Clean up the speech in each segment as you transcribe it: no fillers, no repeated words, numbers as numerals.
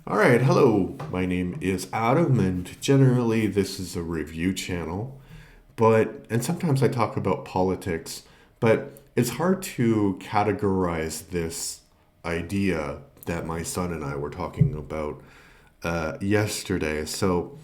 All right, hello. My name is Adam, and generally this is a review channel. And sometimes I talk about politics, but it's hard to categorize this idea that my son and I were talking about yesterday. So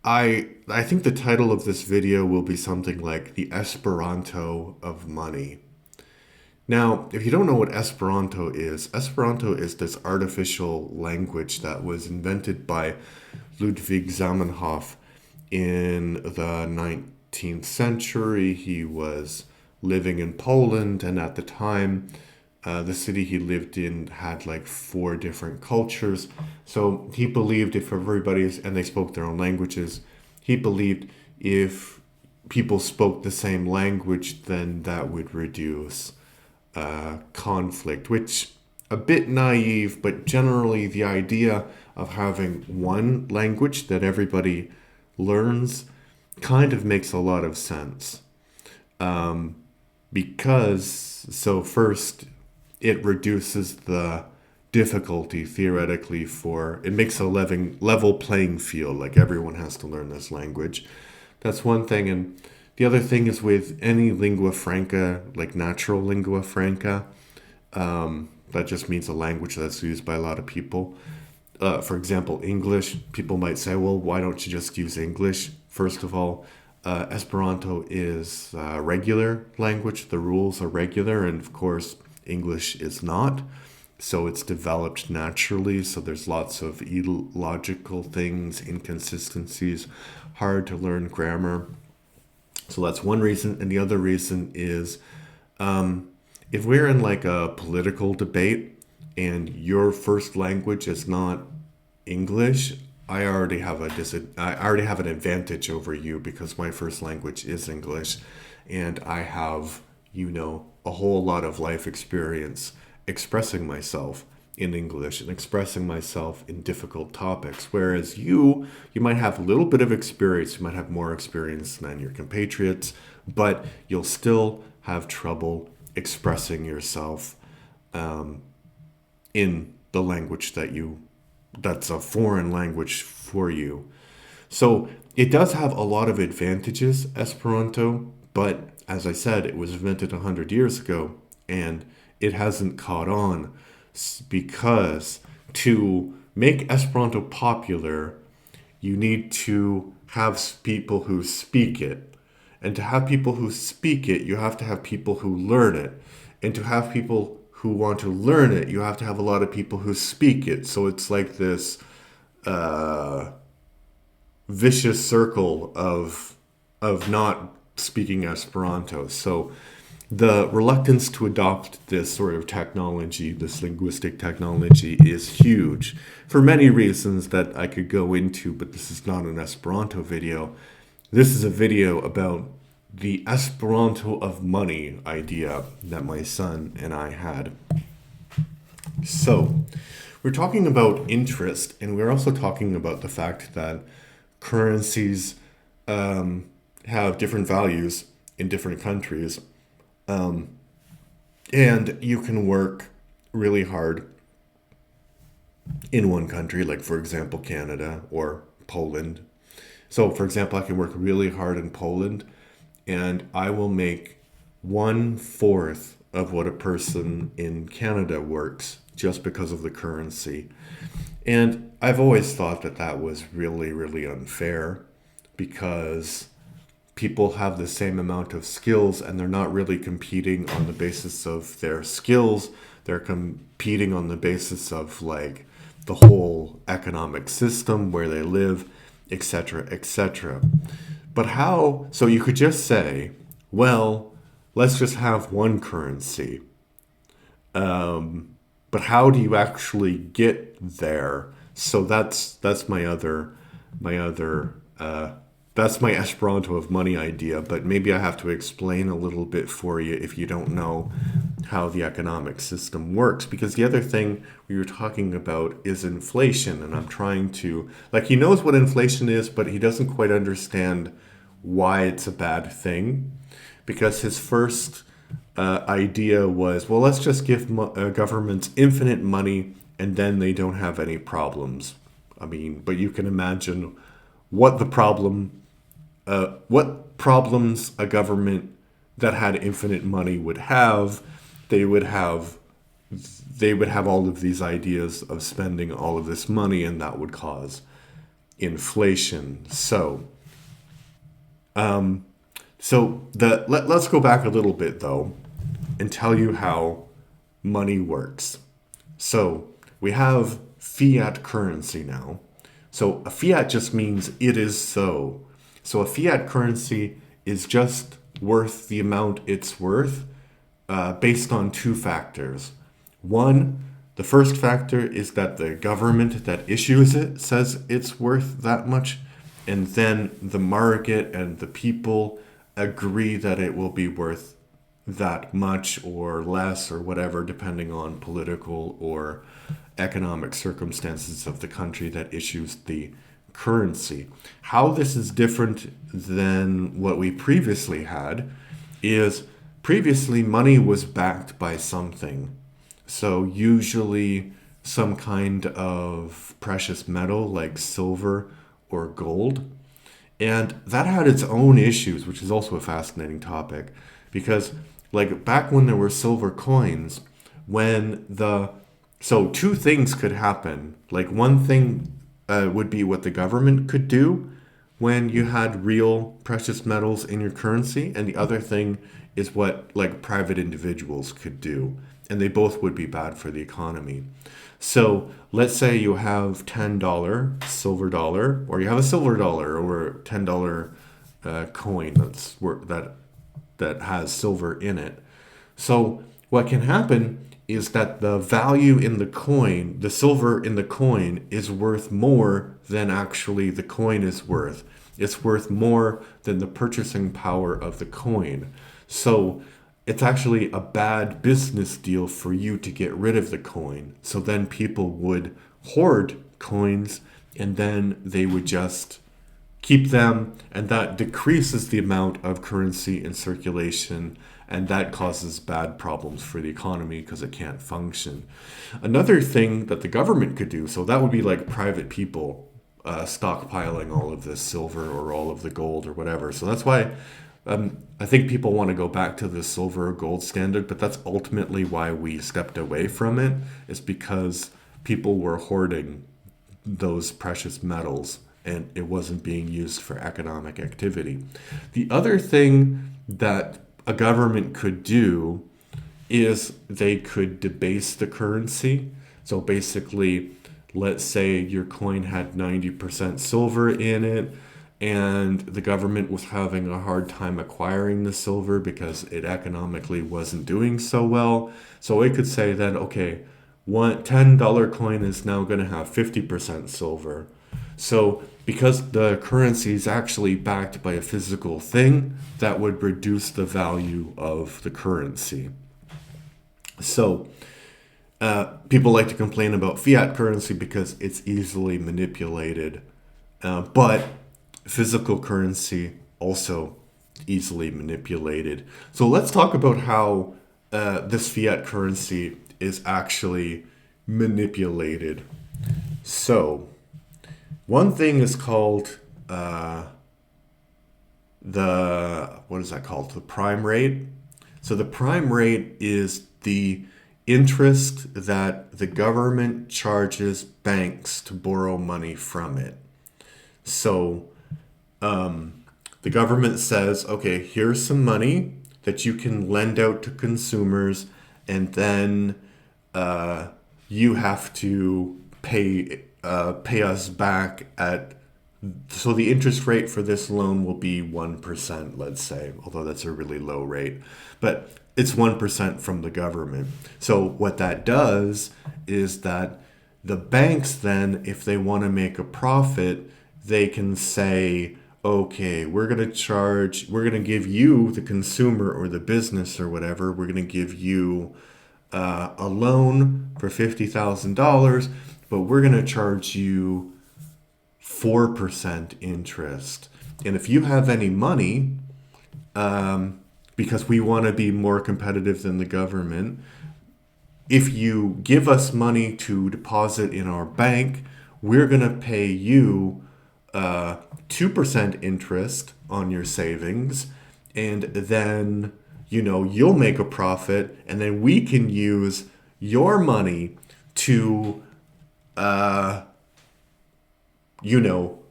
I think the title of this video will be something like the Esperanto of Money. Now, if you don't know what Esperanto is this artificial language that was invented by Ludwig Zamenhof in the 19th century. He was living in Poland, and at the time, the city he lived in had like four different cultures. So he believed if everybody's, and they spoke their own languages, he believed if people spoke the same language, then that would reduce conflict, which a bit naive, but generally the idea of having one language that everybody learns kind of makes a lot of sense. Because, so first, it reduces the difficulty theoretically it makes a level playing field, like everyone has to learn this language. That's one thing. And the other thing is with any lingua franca, like natural lingua franca, that just means a language that's used by a lot of people. For example, English, people might say, well, why don't you just use English? First of all, Esperanto is a regular language. The rules are regular, and of course, English is not. So it's developed naturally. So there's lots of illogical things, inconsistencies, hard to learn grammar. So that's one reason. And the other reason is if we're in like a political debate and your first language is not English, I already have an advantage over you because my first language is English, and I have a whole lot of life experience expressing myself in English and expressing myself in difficult topics. Whereas you might have a little bit of experience, you might have more experience than your compatriots, but you'll still have trouble expressing yourself in the language that's a foreign language for you. So it does have a lot of advantages, Esperanto, but as I said, it was invented 100 years ago and it hasn't caught on because to make Esperanto popular, you need to have people who speak it. And to have people who speak it, you have to have people who learn it. And to have people who want to learn it, you have to have a lot of people who speak it. So it's like this uh, vicious circle of not speaking Esperanto. So the reluctance to adopt this sort of technology, this linguistic technology, is huge for many reasons that I could go into, but this is not an Esperanto video. This is a video about the Esperanto of Money idea that my son and I had. So, we're talking about interest, and we're also talking about the fact that currencies have different values in different countries, and you can work really hard in one country, like for example, Canada or Poland. So, for example, I can work really hard in Poland and I will make 1/4 of what a person in Canada works just because of the currency. And I've always thought that that was really, really unfair because people have the same amount of skills and they're not really competing on the basis of their skills. They're competing on the basis of like the whole economic system where they live, etc., etc. But how? So you could just say, well, let's just have one currency. But how do you actually get there? So that's my other that's my Esperanto of money idea. But maybe I have to explain a little bit for you if you don't know how the economic system works. Because the other thing we were talking about is inflation, and I'm trying to like he knows what inflation is, but he doesn't quite understand why it's a bad thing. Because his first idea was, well, let's just give governments infinite money and then they don't have any problems. I mean, but you can imagine what the problem, what problems a government that had infinite money would have. They would have they would have all of these ideas of spending all of this money, and that would cause inflation. Let's go back a little bit though and tell you how money works. So we have fiat currency now. So a fiat just means it is so. So a fiat currency is just worth the amount it's worth based on two factors. One, the first factor is that the government that issues it says it's worth that much, and then the market and the people agree that it will be worth that much or less or whatever, depending on political or economic circumstances of the country that issues the currency. How this is different than what we previously had is previously money was backed by something. So usually some kind of precious metal like silver or gold. And that had its own issues, which is also a fascinating topic, because like back when there were silver coins, so two things could happen. Like one thing would be what the government could do when you had real precious metals in your currency, and the other thing is what like private individuals could do, and they both would be bad for the economy. So let's say you have $10 silver dollar, or you have a silver dollar or $10 coin that has silver in it. So what can happen is that the value in the coin, the silver in the coin, is worth more than actually the coin is worth. It's worth more than the purchasing power of the coin. So it's actually a bad business deal for you to get rid of the coin. So then people would hoard coins, and then they would just keep them, and that decreases the amount of currency in circulation, and that causes bad problems for the economy because it can't function. Another thing that the government could do, so that would be like private people stockpiling all of this silver or all of the gold or whatever. So that's why I think people want to go back to the silver or gold standard, but that's ultimately why we stepped away from it, is because people were hoarding those precious metals and it wasn't being used for economic activity. The other thing that a government could do is they could debase the currency. So basically, let's say your coin had 90% silver in it, and the government was having a hard time acquiring the silver because it economically wasn't doing so well. So it could say then, okay, one $10 coin is now going to have 50% silver. So because the currency is actually backed by a physical thing, that would reduce the value of the currency. So people like to complain about fiat currency because it's easily manipulated, but physical currency also easily manipulated. So let's talk about how this fiat currency is actually manipulated. So one thing is called what is that called? The prime rate. So the prime rate is the interest that the government charges banks to borrow money from it. So the government says, okay, here's some money that you can lend out to consumers, and then you have to pay us back at. So the interest rate for this loan will be 1%, let's say, although that's a really low rate, but it's 1% from the government. So what that does is that the banks then, if they want to make a profit, they can say, okay, we're going to give you, the consumer or the business or whatever, we're going to give you a loan for $50,000, but we're going to charge you 4% interest. And if you have any money, because we want to be more competitive than the government, if you give us money to deposit in our bank, we're going to pay you 2% interest on your savings. And then, you'll make a profit. And then we can use your money to,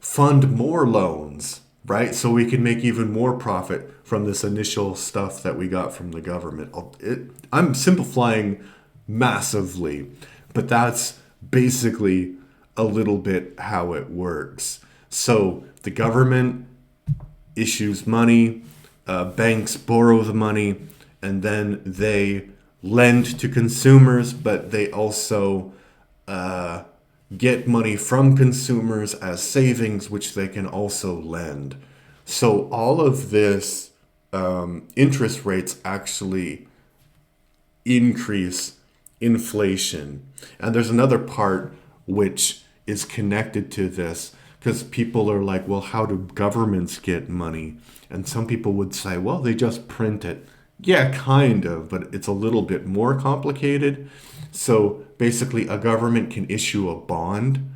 fund more loans, right? So we can make even more profit from this initial stuff that we got from the government. I'm simplifying massively, but that's basically a little bit how it works. So the government issues money, banks borrow the money, and then they lend to consumers, but they also get money from consumers as savings, which they can also lend. So all of this interest rates actually increase inflation. And there's another part which is connected to this, because people are like, well, how do governments get money? And some people would say, well, they just print it. Yeah, kind of, but it's a little bit more complicated. So basically, a government can issue a bond,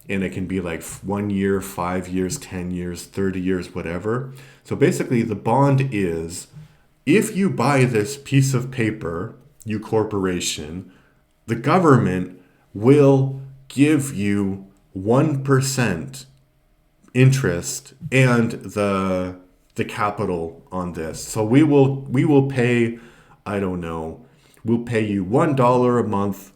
and it can be like 1 year, 5 years, 10 years, 30 years, whatever. So basically, the bond is, if you buy this piece of paper, you corporation, the government will give you 1% interest and the capital on this. So we will pay, I don't know, we'll pay you $1 a month.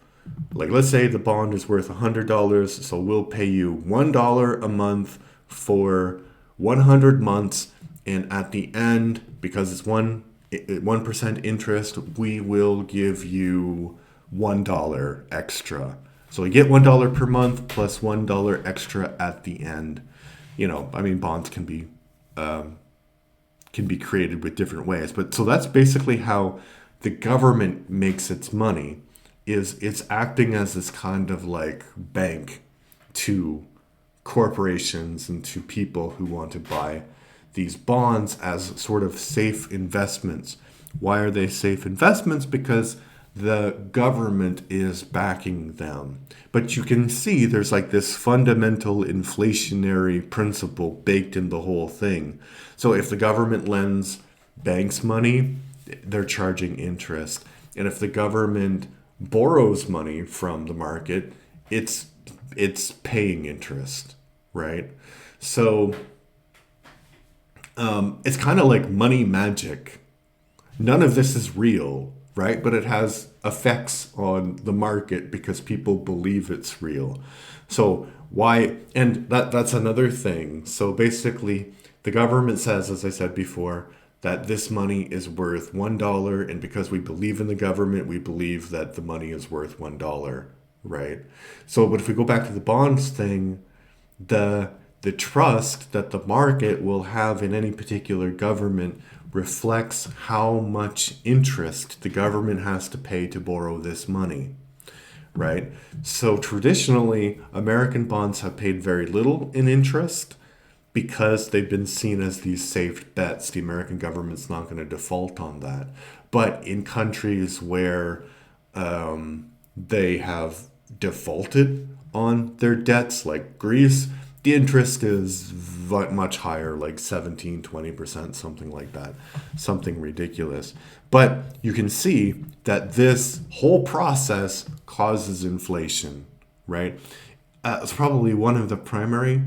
Like, let's say the bond is worth $100, so we'll pay you $1 a month for 100 months, and at the end, because it's 1% interest, we will give you $1 extra. So you get $1 per month plus $1 extra at the end. Bonds can be created with different ways, but so that's basically how the government makes its money. Is it's acting as this kind of like bank to corporations and to people who want to buy these bonds as sort of safe investments. Why are they safe investments? Because the government is backing them. But you can see there's like this fundamental inflationary principle baked in the whole thing. So if the government lends banks money, they're charging interest. And if the government borrows money from the market, it's paying interest, right? So it's kind of like money magic. None of this is real, right? But it has effects on the market because people believe it's real. So why? And that's another thing. So basically, the government says, as I said before, that this money is worth $1, and because we believe in the government, we believe that the money is worth $1, right? So, but if we go back to the bonds thing, the trust that the market will have in any particular government reflects how much interest the government has to pay to borrow this money, right? So traditionally, American bonds have paid very little in interest because they've been seen as these safe bets. The American government's not going to default on that. But in countries where they have defaulted on their debts, like Greece, the interest is much higher, like 17, 20%, something like that, something ridiculous. But you can see that this whole process causes inflation, right? It's probably one of the primary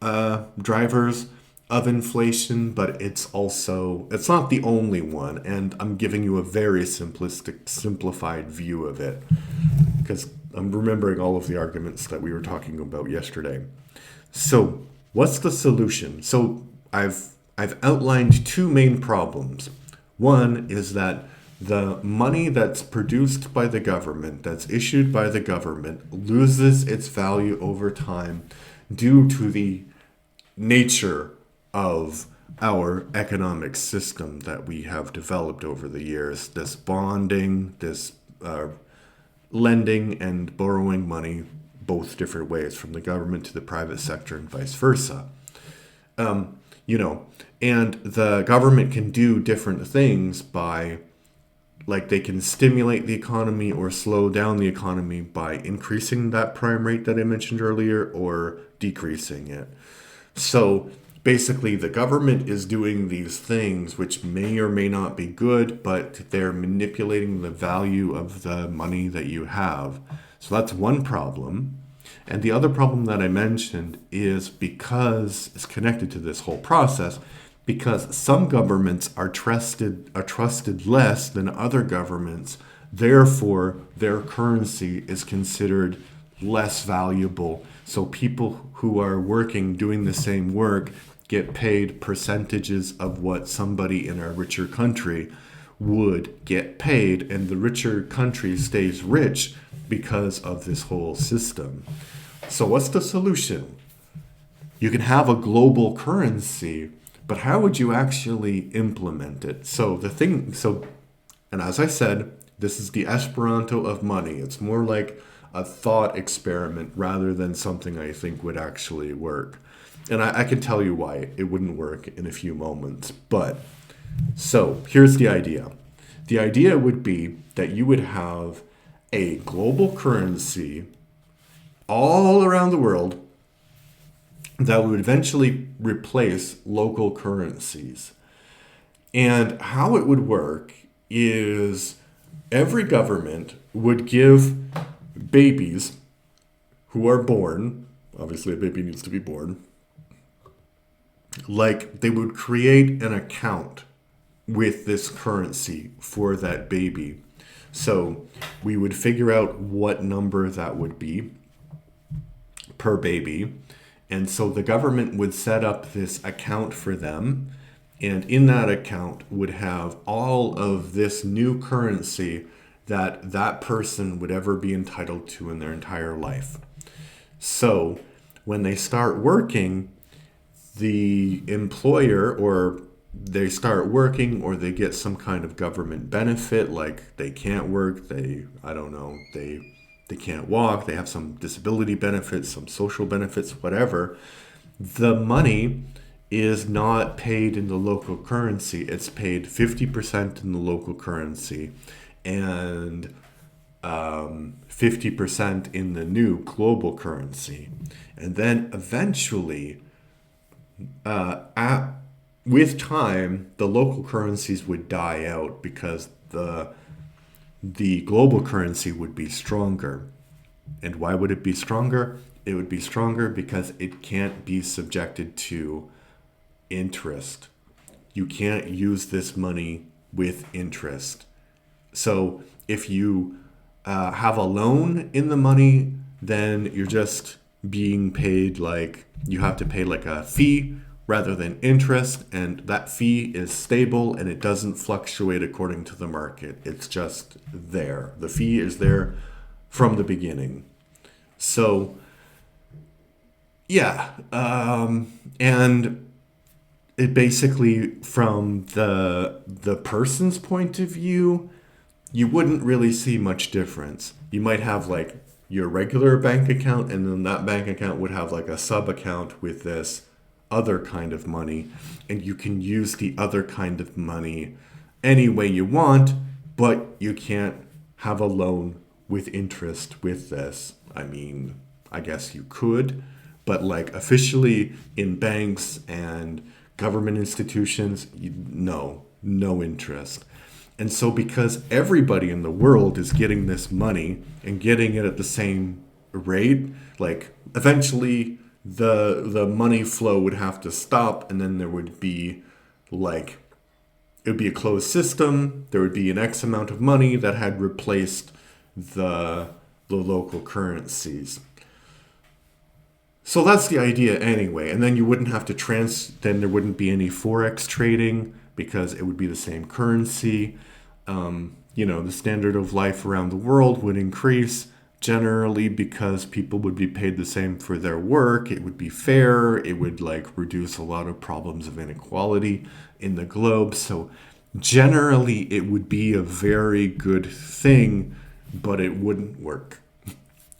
drivers of inflation, but it's not the only one. And I'm giving you a very simplified view of it because I'm remembering all of the arguments that we were talking about yesterday. So what's the solution? So I've outlined two main problems. One is that the money that's produced by the government, that's issued by the government, loses its value over time due to the nature of our economic system that we have developed over the years. This bonding, this lending and borrowing money, both different ways, from the government to the private sector and vice versa. And the government can do different things by like they can stimulate the economy or slow down the economy by increasing that prime rate that I mentioned earlier or decreasing it. So basically, the government is doing these things which may or may not be good, but they're manipulating the value of the money that you have. So that's one problem. And the other problem that I mentioned is because it's connected to this whole process, because some governments are trusted less than other governments. Therefore, their currency is considered less valuable. So people who are working, doing the same work, get paid percentages of what somebody in a richer country would get paid, and the richer country stays rich because of this whole system. So what's the solution? You can have a global currency, but how would you actually implement it? And as I said, this is the Esperanto of money. It's more like a thought experiment rather than something I think would actually work. And I can tell you why it wouldn't work in a few moments. So here's the idea. The idea would be that you would have a global currency all around the world that would eventually replace local currencies. And how it would work is every government would give babies who are born, obviously a baby needs to be born, like they would create an account with this currency for that baby. So we would figure out what number that would be per baby. And so the government would set up this account for them. And in that account would have all of this new currency that that person would ever be entitled to in their entire life. So when they start working, the employer, or they start working, or they get some kind of government benefit, like they can't work, they can't walk, they have some disability benefits, some social benefits, whatever. The money is not paid in the local currency. It's paid 50% in the local currency and 50% in the new global currency. And then eventually, with time, the local currencies would die out because the global currency would be stronger. And why would it be stronger? It would be stronger because it can't be subjected to interest. You can't use this money with interest. So if you have a loan in the money, then you're just being paid, like you have to pay like a fee rather than interest, and that fee is stable and it doesn't fluctuate according to the market. It's just there. The fee is there from the beginning. So yeah, and it basically, from the person's point of view, you wouldn't really see much difference. You might have like your regular bank account, and then that bank account would have like a sub account with this other kind of money, and you can use the other kind of money any way you want, but you can't have a loan with interest with this. I mean, I guess you could, but like officially in banks and government institutions, no interest. And so because everybody in the world is getting this money and getting it at the same rate, like eventually the money flow would have to stop, and then there would be like, it would be a closed system. There would be an X amount of money that had replaced the local currencies. So that's the idea anyway. And then you wouldn't have to then there wouldn't be any Forex trading because it would be the same currency. The standard of life around the world would increase generally because people would be paid the same for their work. It would be fair. It would like reduce a lot of problems of inequality in the globe. So generally it would be a very good thing, but it wouldn't work.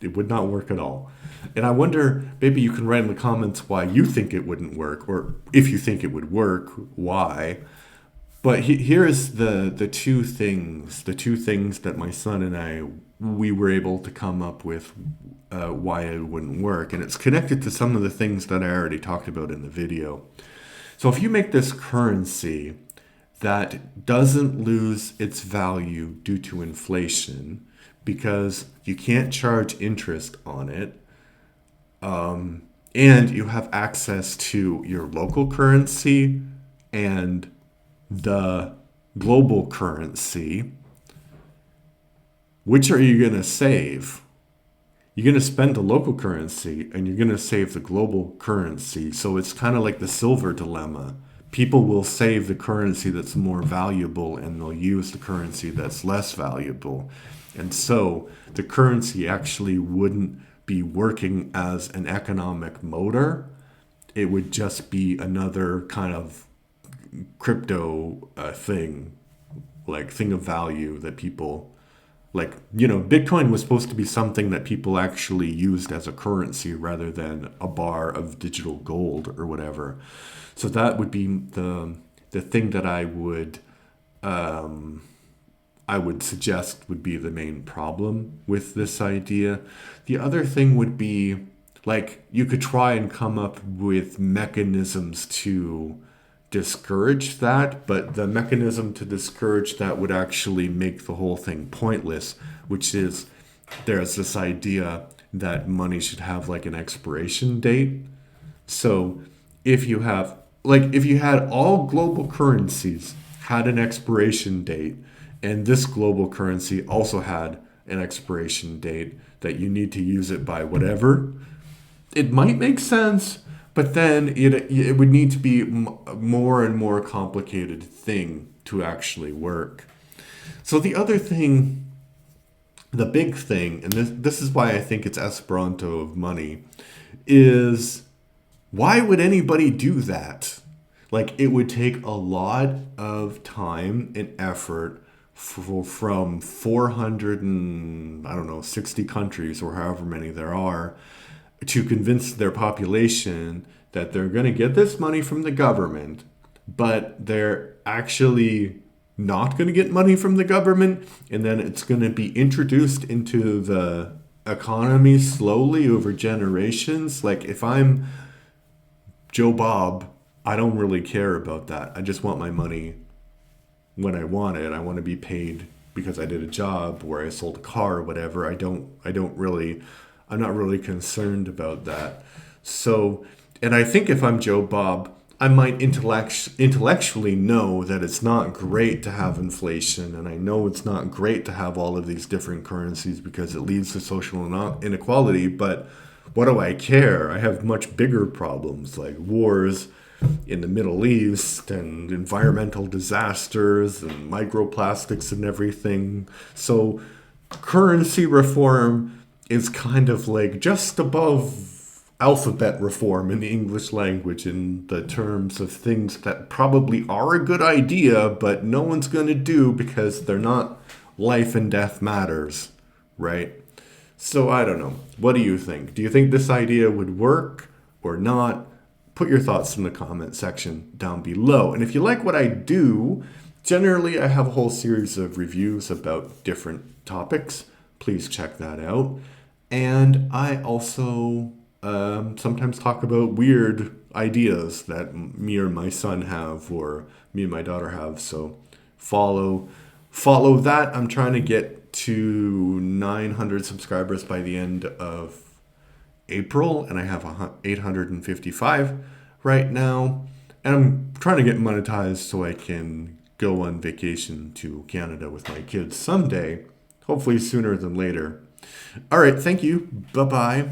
It would not work at all. And I wonder, maybe you can write in the comments why you think it wouldn't work, or if you think it would work, why. But here is the two things that my son and I we were able to come up with why it wouldn't work, and it's connected to some of the things that I already talked about in the video. So if you make this currency that doesn't lose its value due to inflation because you can't charge interest on it, and you have access to your local currency and the global currency, which are you going to save? You're going to spend the local currency and you're going to save the global currency. So it's kind of like the silver dilemma. People will save the currency that's more valuable and they'll use the currency that's less valuable. And so the currency actually wouldn't be working as an economic motor. It would just be another kind of crypto thing, like thing of value that people like. Bitcoin was supposed to be something that people actually used as a currency rather than a bar of digital gold or whatever. So that would be the thing that I would suggest would be the main problem with this idea. The other thing would be, like, you could try and come up with mechanisms to discourage that, but the mechanism to discourage that would actually make the whole thing pointless, which is there's this idea that money should have like an expiration date. So if you had all global currencies had an expiration date, and this global currency also had an expiration date that you need to use it by whatever, it might make sense, but then it would need to be more and more complicated thing to actually work. So the other thing, the big thing, and this is why I think it's Esperanto of money, is why would anybody do that? Like, it would take a lot of time and effort from 400 and I don't know 60 countries or however many there are to convince their population that they're going to get this money from the government, but they're actually not going to get money from the government, and then it's going to be introduced into the economy slowly over generations. Like, if I'm Joe Bob, I don't really care about that. I just want my money when I want it. I want to be paid because I did a job or I sold a car or whatever. I'm not really concerned about that. So, and I think if I'm Joe Bob, I might intellectually know that it's not great to have inflation, and I know it's not great to have all of these different currencies because it leads to social inequality, but what do I care? I have much bigger problems like wars in the Middle East and environmental disasters and microplastics and everything. So currency reform is kind of like just above alphabet reform in the English language in the terms of things that probably are a good idea, but no one's going to do because they're not life and death matters, right? So I don't know. What do you think? Do you think this idea would work or not? Put your thoughts in the comment section down below. And if you like what I do, generally I have a whole series of reviews about different topics. Please check that out. And I also sometimes talk about weird ideas that me or my son have or me and my daughter have. So follow that. I'm trying to get to 900 subscribers by the end of April, and I have 855 right now. And I'm trying to get monetized so I can go on vacation to Canada with my kids someday, hopefully sooner than later. All right, thank you. Bye-bye.